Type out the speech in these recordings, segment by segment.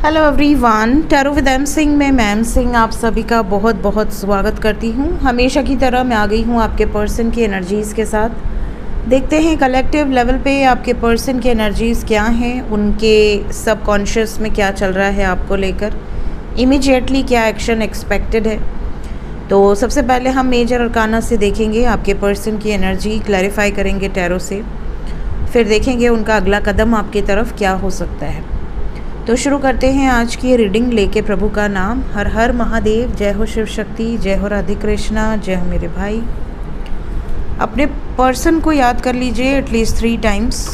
Hello everyone, tarot with M Singh में ma'am Singh आप सभी का बहुत बहुत स्वागत करती हूँ। हमेशा की तरह मैं आ गई हूँ आपके पर्सन की एनर्जीज़ के साथ। देखते हैं कलेक्टिव लेवल पे आपके पर्सन की एनर्जीज़ क्या हैं, उनके सबकॉन्शियस में क्या चल रहा है आपको लेकर, इमीडिएटली क्या एक्शन एक्सपेक्टेड है। तो सबसे पहले हम मेजर अरकाना से देखेंगे आपके पर्सन की एनर्जी, क्लैरिफाई करेंगे टैरो से, फिर देखेंगे उनका अगला कदम आपकी तरफ क्या हो सकता है। तो शुरू करते हैं आज की रीडिंग लेके प्रभु का नाम। हर हर महादेव, जय हो शिव शक्ति, जय हो राधे कृष्णा, जय हो मेरे भाई। अपने पर्सन को याद कर लीजिए एटलीस्ट 3 टाइम्स,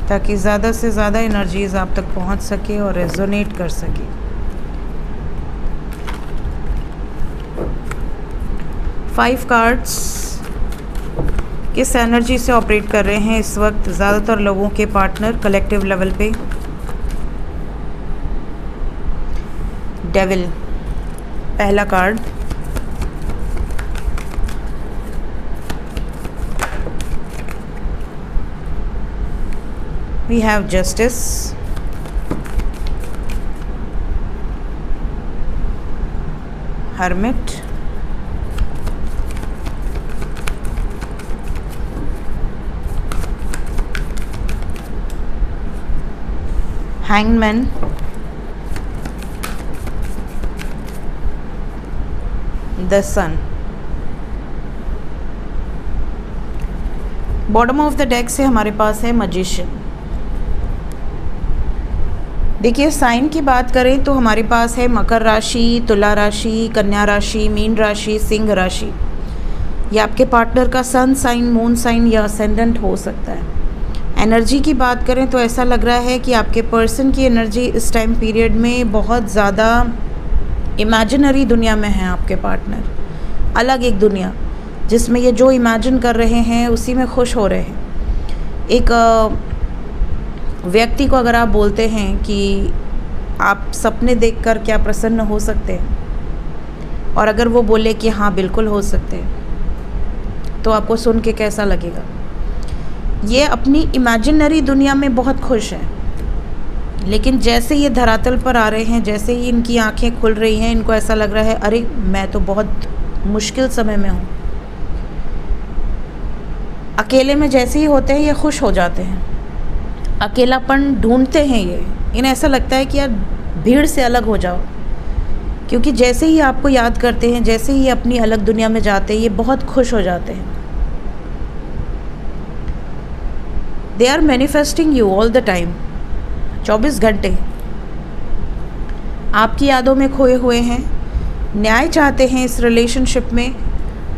ताकि ज़्यादा से ज़्यादा एनर्जीज आप तक पहुंच सके और रेजोनेट कर सके। फाइव कार्ड्स किस एनर्जी से ऑपरेट कर रहे हैं इस वक्त ज़्यादातर लोगों के पार्टनर कलेक्टिव लेवल पे। डेविल पहला card, we have justice, hermit, hangman, the sun. Bottom of the deck से हमारे पास है मैजिशियन। देखिए साइन की बात करें तो हमारे पास है मकर राशि, तुला राशि, कन्या राशि, मीन राशि, सिंह राशि। ये आपके पार्टनर का सन साइन, मून साइन या असेंडेंट हो सकता है। एनर्जी की बात करें तो ऐसा लग रहा है कि आपके पर्सन की एनर्जी इस टाइम पीरियड में बहुत ज़्यादा इमेजिनरी दुनिया में है। आपके पार्टनर अलग एक दुनिया जिसमें ये जो इमेजिन कर रहे हैं उसी में खुश हो रहे हैं। एक व्यक्ति को अगर आप बोलते हैं कि आप सपने देखकर क्या प्रसन्न हो सकते हैं, और अगर वो बोले कि हाँ बिल्कुल हो सकते हैं, तो आपको सुन के कैसा लगेगा। ये अपनी इमेजिनरी दुनिया में बहुत खुश हैं, लेकिन जैसे ये धरातल पर आ रहे हैं, जैसे ही इनकी आंखें खुल रही हैं, इनको ऐसा लग रहा है अरे मैं तो बहुत मुश्किल समय में हूँ। अकेले में जैसे ही होते हैं ये खुश हो जाते हैं, अकेलापन ढूंढते हैं ये। इन्हें ऐसा लगता है कि यार भीड़ से अलग हो जाओ, क्योंकि जैसे ही आपको याद करते हैं, जैसे ही अपनी अलग दुनिया में जाते हैं, ये बहुत खुश हो जाते हैं। They are manifesting you all the time, 24 घंटे आपकी यादों में खोए हुए हैं। न्याय चाहते हैं इस रिलेशनशिप में,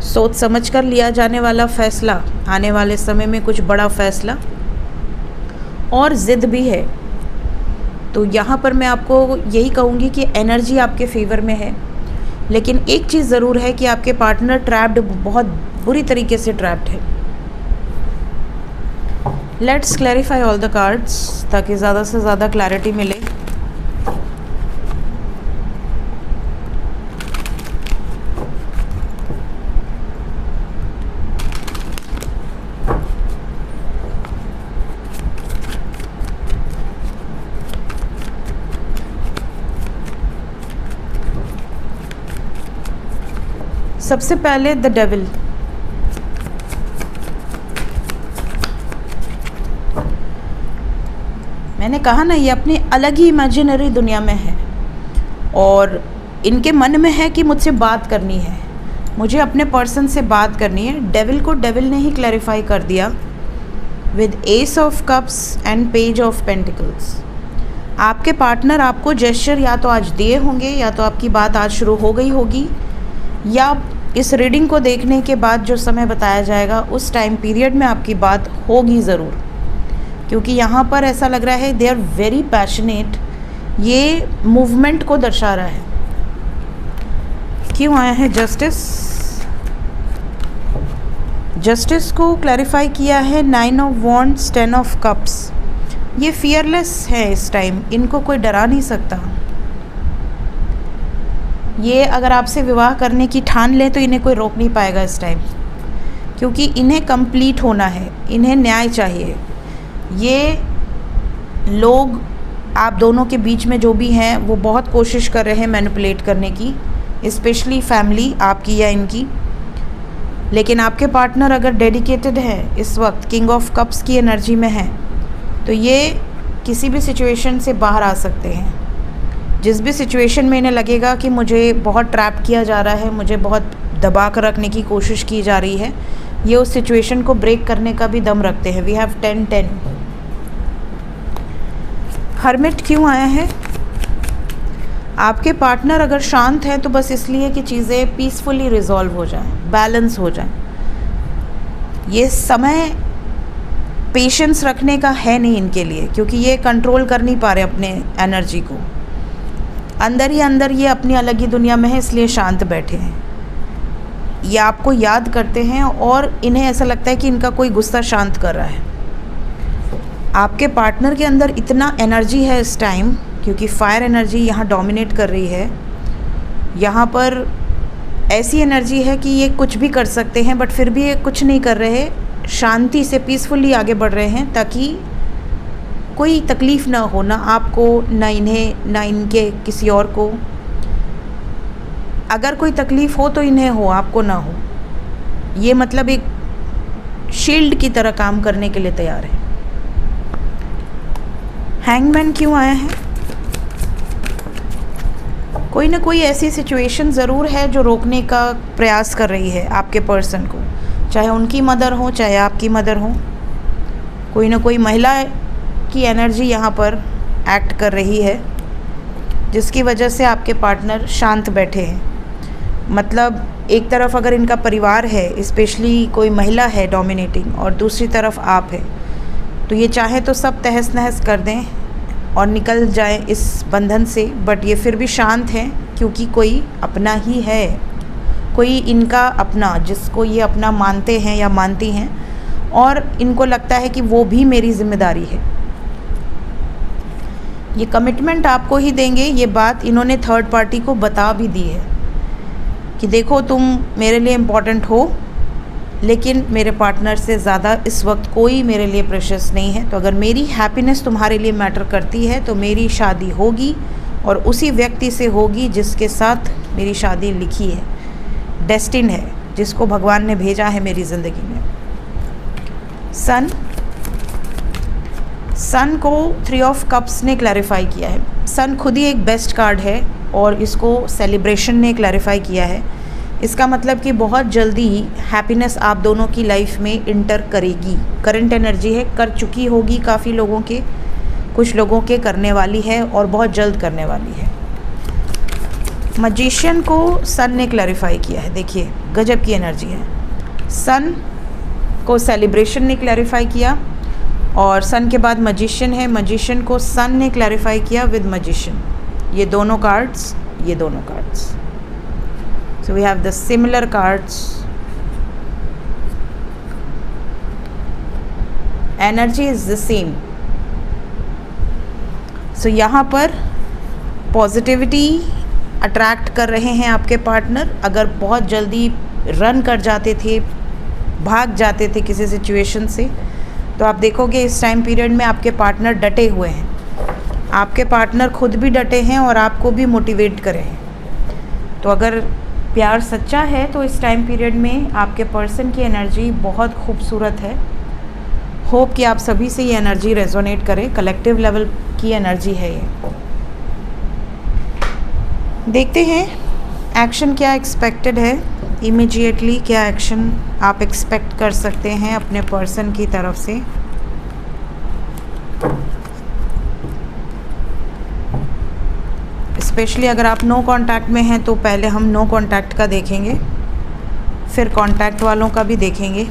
सोच समझ कर लिया जाने वाला फैसला, आने वाले समय में कुछ बड़ा फैसला, और ज़िद भी है। तो यहाँ पर मैं आपको यही कहूँगी कि एनर्जी आपके फेवर में है, लेकिन एक चीज़ ज़रूर है कि आपके पार्टनर ट्रैप्ड, बहुत बुरी तरीके से ट्रैप्ड है। Let's clarify all the cards ताकि ज़्यादा से ज़्यादा क्लैरिटी मिले। सबसे पहले द डेविल। मैंने कहा ना ये अपनी अलग ही इमेजिनरी दुनिया में है, और इनके मन में है कि मुझसे बात करनी है, मुझे अपने पर्सन से बात करनी है। डेविल को डेविल ने ही क्लैरिफाई कर दिया with S of cups and page of pentacles. आपके पार्टनर आपको जेस्चर या तो आज दिए होंगे, या तो आपकी बात आज शुरू हो गई होगी, या इस रीडिंग को देखने के बाद जो समय बताया जाएगा उस टाइम पीरियड में आपकी बात होगी ज़रूर, क्योंकि यहाँ पर ऐसा लग रहा है दे आर वेरी पैशनेट। ये मूवमेंट को दर्शा रहा है। क्यों आया है जस्टिस? जस्टिस को क्लैरिफाई किया है 9 ऑफ वॉन्ड्स, 10 ऑफ कप्स। ये फियरलेस है इस टाइम, इनको कोई डरा नहीं सकता। ये अगर आपसे विवाह करने की ठान ले तो इन्हें कोई रोक नहीं पाएगा इस टाइम, क्योंकि इन्हें कंप्लीट होना है, इन्हें न्याय चाहिए। ये लोग आप दोनों के बीच में जो भी हैं वो बहुत कोशिश कर रहे हैं मैनिपुलेट करने की, स्पेशली फैमिली आपकी या इनकी। लेकिन आपके पार्टनर अगर डेडिकेटेड है, इस वक्त किंग ऑफ कप्स की एनर्जी में है, तो ये किसी भी सिचुएशन से बाहर आ सकते हैं। जिस भी सिचुएशन में इन्हें लगेगा कि मुझे बहुत ट्रैप किया जा रहा है, मुझे बहुत दबा कर रखने की कोशिश की जा रही है, ये उस सिचुएशन को ब्रेक करने का भी दम रखते हैं। We have 10-10। हर्मिट क्यों आया है? आपके पार्टनर अगर शांत है तो बस इसलिए कि चीज़ें पीसफुली रिजॉल्व हो जाएं, बैलेंस हो जाएं। ये समय पेशेंस रखने का है नहीं इनके लिए, क्योंकि ये कंट्रोल कर नहीं पा रहे अपने एनर्जी को। अंदर ही अंदर ये अपनी अलग ही दुनिया में है, इसलिए शांत बैठे हैं। ये आपको याद करते हैं और इन्हें ऐसा लगता है कि इनका कोई गुस्सा शांत कर रहा है। आपके पार्टनर के अंदर इतना एनर्जी है इस टाइम, क्योंकि फायर एनर्जी यहाँ डोमिनेट कर रही है। यहाँ पर ऐसी एनर्जी है कि ये कुछ भी कर सकते हैं, बट फिर भी ये कुछ नहीं कर रहे, शांति से पीसफुली आगे बढ़ रहे हैं, ताकि कोई तकलीफ़ ना हो, ना आपको, ना इन्हें, ना इनके किसी और को। अगर कोई तकलीफ़ हो तो इन्हें हो, आपको ना हो। ये मतलब एक शील्ड की तरह काम करने के लिए तैयार है। हैंगमैन क्यों आया है? कोई ना कोई ऐसी सिचुएशन ज़रूर है जो रोकने का प्रयास कर रही है आपके पर्सन को, चाहे उनकी मदर हो, चाहे आपकी मदर हो। कोई ना कोई महिला की एनर्जी यहाँ पर एक्ट कर रही है, जिसकी वजह से आपके पार्टनर शांत बैठे हैं। मतलब एक तरफ अगर इनका परिवार है, स्पेशली कोई महिला है डोमिनेटिंग, और दूसरी तरफ आप है, तो ये चाहे तो सब तहस नहस कर दें और निकल जाए इस बंधन से, बट ये फिर भी शांत हैं, क्योंकि कोई अपना ही है, कोई इनका अपना, जिसको ये अपना मानते हैं या मानती हैं, और इनको लगता है कि वो भी मेरी जिम्मेदारी है। ये कमिटमेंट आपको ही देंगे। ये बात इन्होंने थर्ड पार्टी को बता भी दी है कि देखो तुम मेरे लिए इम्पॉर्टेंट हो, लेकिन मेरे पार्टनर से ज़्यादा इस वक्त कोई मेरे लिए प्रेशियस नहीं है। तो अगर मेरी हैप्पीनेस तुम्हारे लिए मैटर करती है तो मेरी शादी होगी, और उसी व्यक्ति से होगी जिसके साथ मेरी शादी लिखी है, डेस्टिन है, जिसको भगवान ने भेजा है मेरी ज़िंदगी में। सन को 3 ऑफ कप्स ने क्लैरिफाई किया है। सन खुद ही एक बेस्ट कार्ड है, और इसको सेलिब्रेशन ने क्लैरिफाई किया है। इसका मतलब कि बहुत जल्दी हैप्पीनेस आप दोनों की लाइफ में इंटर करेगी। करंट एनर्जी है, कर चुकी होगी काफ़ी लोगों के, कुछ लोगों के करने वाली है, और बहुत जल्द करने वाली है। मैजिशियन को सन ने क्लैरिफाई किया है। देखिए गजब की एनर्जी है। सन को सेलिब्रेशन ने क्लैरिफाई किया, और सन के बाद मैजिशियन है। मैजिशियन को सन ने क्लैरिफाई किया विद मैजिशियन। ये दोनों कार्ड्स, ये दोनों cards. So we have the similar cards. Energy is the same. So यहाँ पर पॉजिटिविटी अट्रैक्ट कर रहे हैं आपके पार्टनर। अगर बहुत जल्दी रन कर जाते थे, भाग जाते थे किसी सिचुएशन से, तो आप देखोगे इस टाइम पीरियड में आपके पार्टनर डटे हुए हैं। आपके पार्टनर खुद भी डटे हैं और आपको भी मोटिवेट करे हैं। तो अगर प्यार सच्चा है तो इस टाइम पीरियड में आपके पर्सन की एनर्जी बहुत खूबसूरत है। होप कि आप सभी से ये एनर्जी रेजोनेट करे। कलेक्टिव लेवल की एनर्जी है ये। देखते हैं एक्शन क्या एक्सपेक्टेड है। इमीडिएटली क्या एक्शन आप एक्सपेक्ट कर सकते हैं अपने पर्सन की तरफ से। स्पेशली अगर आप नो कांटेक्ट में हैं तो पहले हम नो कांटेक्ट का देखेंगे, फिर कांटेक्ट वालों का भी देखेंगे।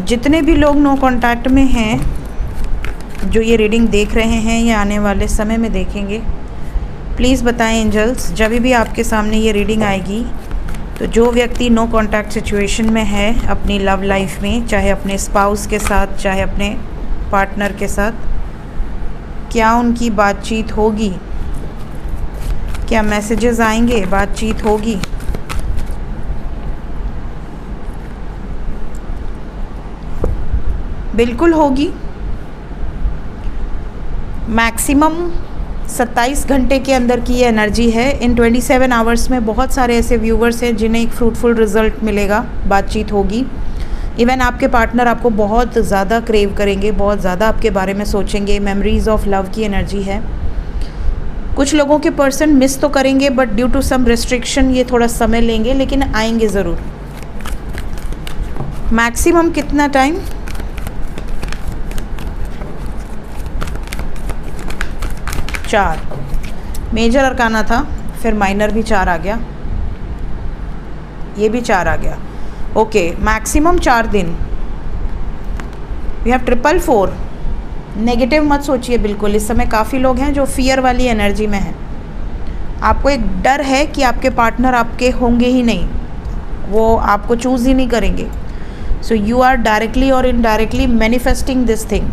जितने भी लोग नो कांटेक्ट में हैं जो ये रीडिंग देख रहे हैं या आने वाले समय में देखेंगे, प्लीज़ बताएं एंजल्स, जब भी आपके सामने ये रीडिंग आएगी तो जो व्यक्ति नो कांटेक्ट सिचुएशन में है अपनी लव लाइफ में, चाहे अपने स्पाउस के साथ चाहे अपने पार्टनर के साथ, क्या उनकी बातचीत होगी? क्या मैसेजेस आएंगे? बातचीत होगी? बिल्कुल होगी। मैक्सिमम 27 घंटे के अंदर की ये एनर्जी है। इन 27 आवर्स में बहुत सारे ऐसे व्यूवर्स हैं जिन्हें एक फ्रूटफुल रिजल्ट मिलेगा, बातचीत होगी। इवन आपके पार्टनर आपको बहुत ज़्यादा क्रेव करेंगे, बहुत ज़्यादा आपके बारे में सोचेंगे। मेमोरीज ऑफ लव की एनर्जी है। कुछ लोगों के पर्सन मिस तो करेंगे but due to some restriction ये थोड़ा समय लेंगे, लेकिन आएंगे ज़रूर। मैक्सिमम कितना टाइम? चार। मेजर अरकाना था, फिर माइनर भी 4 आ गया, ये भी 4 आ गया। ओके, मैक्सिमम 4 दिन। We have 444। नेगेटिव मत सोचिए बिल्कुल। इस समय काफ़ी लोग हैं जो फियर वाली एनर्जी में हैं। आपको एक डर है कि आपके पार्टनर आपके होंगे ही नहीं, वो आपको चूज़ ही नहीं करेंगे। सो यू आर डायरेक्टली और indirectly manifesting this thing.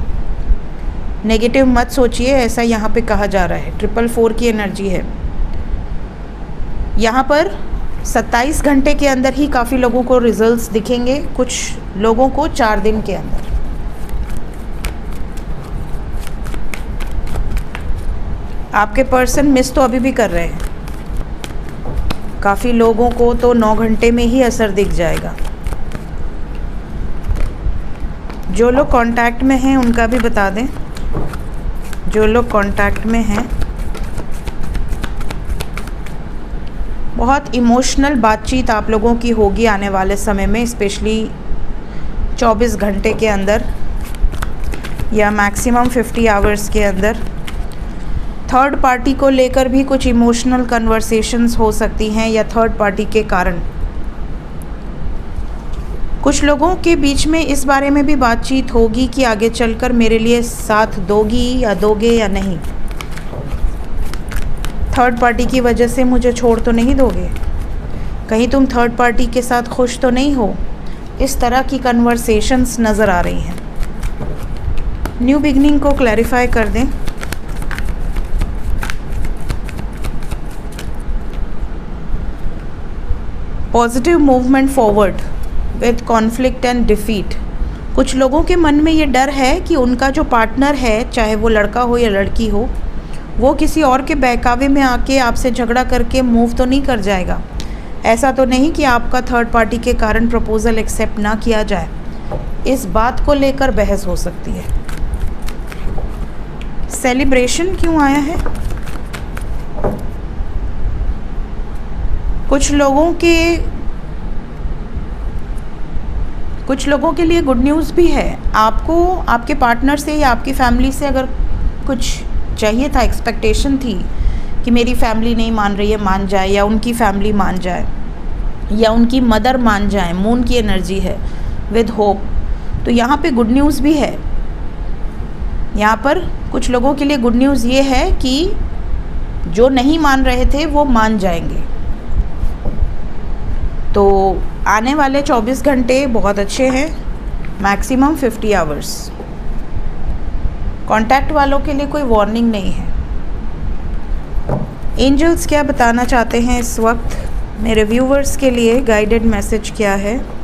Negative मत सोचिए, ऐसा यहाँ पे कहा जा रहा है। 444 की एनर्जी है यहाँ पर। 27 घंटे के अंदर ही काफ़ी लोगों को रिजल्ट्स दिखेंगे, कुछ लोगों को 4 दिन के अंदर। आपके पर्सन मिस तो अभी भी कर रहे हैं। काफ़ी लोगों को तो 9 घंटे में ही असर दिख जाएगा। जो लोग कांटेक्ट में हैं उनका भी बता दें। जो लोग कांटेक्ट में हैं, बहुत इमोशनल बातचीत आप लोगों की होगी आने वाले समय में, स्पेशली 24 घंटे के अंदर या मैक्सिमम 50 आवर्स के अंदर। थर्ड पार्टी को लेकर भी कुछ इमोशनल कन्वर्सेशंस हो सकती हैं, या थर्ड पार्टी के कारण कुछ लोगों के बीच में इस बारे में भी बातचीत होगी कि आगे चलकर मेरे लिए साथ दोगी या दोगे या नहीं। थर्ड पार्टी की वजह से मुझे छोड़ तो नहीं दोगे, कहीं तुम थर्ड पार्टी के साथ खुश तो नहीं हो। इस तरह की कन्वर्सेशंस नज़र आ रही हैं। न्यू बिगनिंग को क्लैरिफाई कर दें। Positive movement forward with conflict and defeat. कुछ लोगों के मन में ये डर है कि उनका जो पार्टनर है, चाहे वो लड़का हो या लड़की हो, वो किसी और के बहकावे में आके आपसे झगड़ा करके मूव तो नहीं कर जाएगा। ऐसा तो नहीं कि आपका थर्ड पार्टी के कारण प्रपोज़ल एक्सेप्ट ना किया जाए। इस बात को लेकर बहस हो सकती है। सेलिब्रेशन क्यों आया है? कुछ लोगों के लिए गुड न्यूज़ भी है। आपको आपके पार्टनर से या आपकी फैमिली से अगर कुछ चाहिए था, एक्सपेक्टेशन थी कि मेरी फैमिली नहीं मान रही है, मान जाए, या उनकी फैमिली मान जाए, या उनकी मदर मान जाए, मून की एनर्जी है विद होप, तो यहाँ पे गुड न्यूज़ भी है। यहाँ पर कुछ लोगों के लिए गुड न्यूज़ ये है कि जो नहीं मान रहे थे वो मान जाएंगे। तो आने वाले 24 घंटे बहुत अच्छे हैं, मैक्सिमम 50 आवर्स। कांटेक्ट वालों के लिए कोई वार्निंग नहीं है। एंजल्स क्या बताना चाहते हैं इस वक्त मेरे व्यूवर्स के लिए? गाइडेड मैसेज क्या है?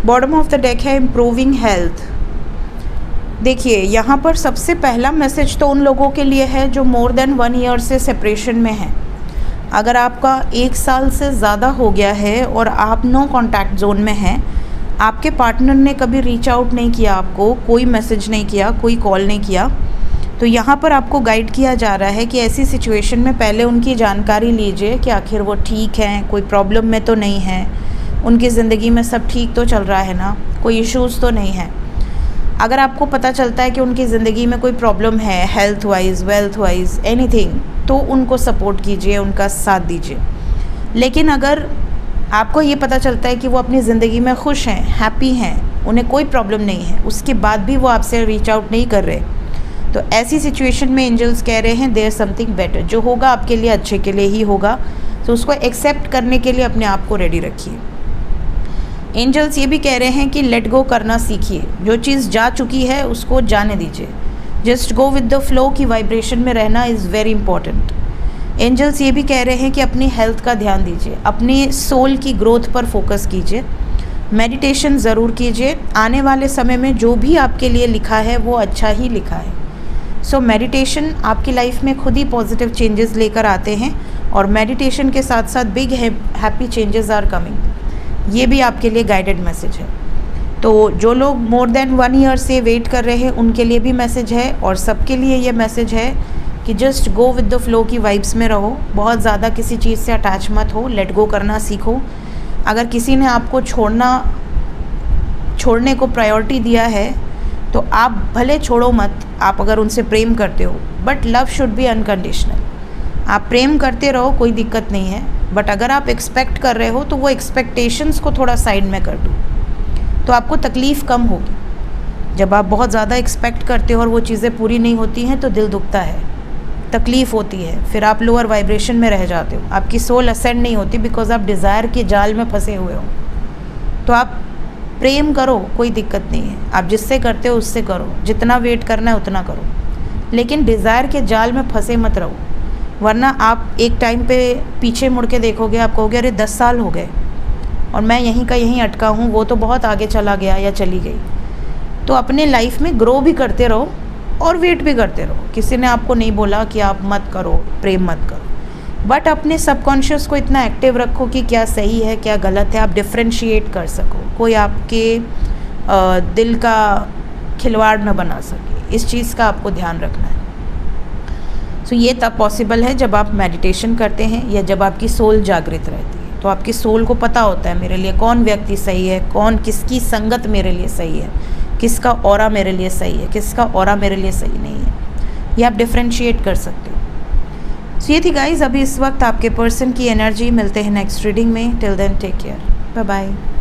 बॉटम ऑफ द डेक है इम्प्रूविंग हेल्थ। देखिए, यहाँ पर सबसे पहला मैसेज तो उन लोगों के लिए है जो मोर देन 1 ईयर से सेपरेशन में हैं। अगर आपका 1 साल से ज़्यादा हो गया है और आप नो कॉन्टैक्ट जोन में हैं, आपके पार्टनर ने कभी रीच आउट नहीं किया आपको, कोई मैसेज नहीं किया, कोई कॉल नहीं किया, तो यहाँ पर आपको गाइड किया जा रहा है कि ऐसी सिचुएशन में पहले उनकी जानकारी लीजिए कि आखिर वो ठीक हैं, कोई प्रॉब्लम में तो नहीं है, उनकी ज़िंदगी में सब ठीक तो चल रहा है ना, कोई इश्यूज़ तो नहीं है। अगर आपको पता चलता है कि उनकी ज़िंदगी में कोई प्रॉब्लम है, health wise, wealth wise, anything, तो उनको सपोर्ट कीजिए, उनका साथ दीजिए। लेकिन अगर आपको ये पता चलता है कि वो अपनी ज़िंदगी में खुश हैं, हैप्पी हैं, उन्हें कोई प्रॉब्लम नहीं है, उसके बाद भी वो आपसे रीच आउट नहीं कर रहे, तो ऐसी सिचुएशन में एंजल्स कह रहे हैं देयर समथिंग बेटर, जो होगा आपके लिए अच्छे के लिए ही होगा, तो उसको एक्सेप्ट करने के लिए अपने आप को रेडी रखिए। एंजल्स ये भी कह रहे हैं कि लेट गो करना सीखिए, जो चीज़ जा चुकी है उसको जाने दीजिए। Just go with the flow की वाइब्रेशन में रहना इज़ वेरी इंपॉर्टेंट। एंजल्स ये भी कह रहे हैं कि अपनी हेल्थ का ध्यान दीजिए, अपनी सोल की ग्रोथ पर फोकस कीजिए, मेडिटेशन ज़रूर कीजिए। आने वाले समय में जो भी आपके लिए लिखा है वो अच्छा ही लिखा है। सो मेडिटेशन आपकी लाइफ में खुद ही पॉजिटिव चेंजेस लेकर आते हैं, और मेडिटेशन के साथ साथ big happy changes are coming. ये भी आपके लिए गाइडेड मैसेज है। तो जो लोग मोर देन 1 ईयर से वेट कर रहे हैं उनके लिए भी मैसेज है, और सबके लिए ये मैसेज है कि just go with the flow की वाइब्स में रहो। बहुत ज़्यादा किसी चीज़ से अटैच मत हो, लेट गो करना सीखो। अगर किसी ने आपको छोड़ने को प्रायोरिटी दिया है तो आप भले छोड़ो मत, आप अगर उनसे प्रेम करते हो, but love should be unconditional. आप प्रेम करते रहो, कोई दिक्कत नहीं है, बट अगर आप एक्सपेक्ट कर रहे हो तो वो एक्सपेक्टेशंस को थोड़ा साइड में कर दो, तो आपको तकलीफ़ कम होगी। जब आप बहुत ज़्यादा एक्सपेक्ट करते हो और वो चीज़ें पूरी नहीं होती हैं तो दिल दुखता है, तकलीफ़ होती है, फिर आप लोअर वाइब्रेशन में रह जाते हो, आपकी सोल असेंड नहीं होती, बिकॉज आप डिज़ायर के जाल में फंसे हुए हो। तो आप प्रेम करो, कोई दिक्कत नहीं है, आप जिससे करते हो उससे करो, जितना वेट करना है उतना करो, लेकिन डिज़ायर के जाल में फंसे मत रहो, वरना आप एक टाइम पे पीछे मुड़ के देखोगे, आप कहोगे अरे 10 साल हो गए और मैं यहीं का यहीं अटका हूँ, वो तो बहुत आगे चला गया या चली गई। तो अपने लाइफ में ग्रो भी करते रहो और वेट भी करते रहो। किसी ने आपको नहीं बोला कि आप मत करो, प्रेम मत करो, बट अपने सबकॉन्शियस को इतना एक्टिव रखो कि क्या सही है क्या गलत है, आप डिफ्रेंशिएट कर सको, कोई आपके दिल का खिलवाड़ न बना सके। इस चीज़ का आपको ध्यान रखना है। सो ये तब पॉसिबल है जब आप मेडिटेशन करते हैं या जब आपकी सोल जागृत रहती है। तो आपकी सोल को पता होता है मेरे लिए कौन व्यक्ति सही है, कौन किसकी संगत मेरे लिए सही है, किसका ऑरा मेरे लिए सही है, किसका ऑरा मेरे लिए सही नहीं है, ये आप डिफ्रेंशिएट कर सकते हो। सो ये थी गाइज अभी इस वक्त आपके पर्सन की एनर्जी। मिलते हैं नेक्स्ट रीडिंग में। Till then take care, bye bye.